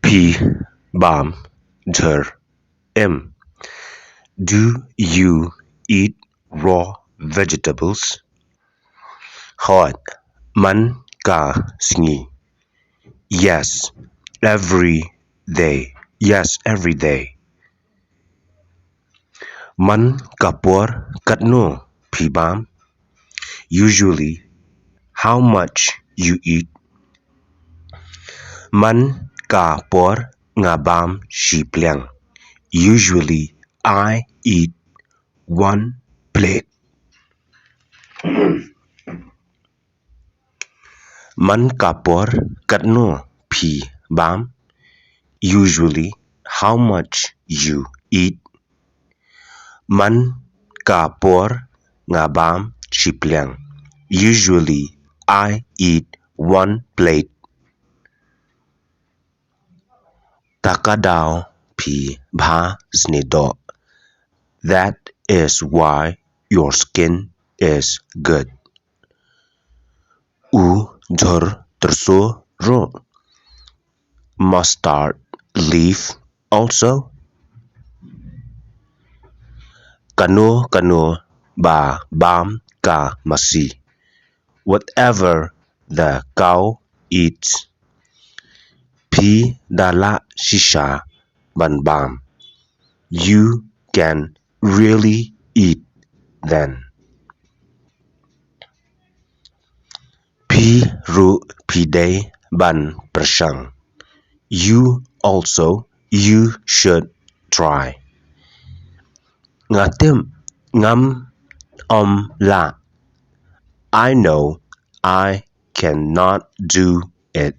P. Bam. Jhur. M. Do you eat raw vegetables? Hot. Man ka sngi. Yes, every day. Yes, every day. Man kapor katno P. Bam. Usually, how much you eat? Man ka por nga bam shi pliang. Usually, I eat one plate. Man kapor katno P. Bam. Usually, how much you eat? Man kapor nga bam shi pliang. Usually, I eat one plate. Takadaw P. Bha snido. That is why your skin is good. U jhur terso ro. Mustard leaf also. Kano ba bam ka masi. Whatever the cow eats. P dala shisha ban bam. You can really eat then. P ru pide ban prashang. You should try. Ngatim ngam la. I know I cannot do it.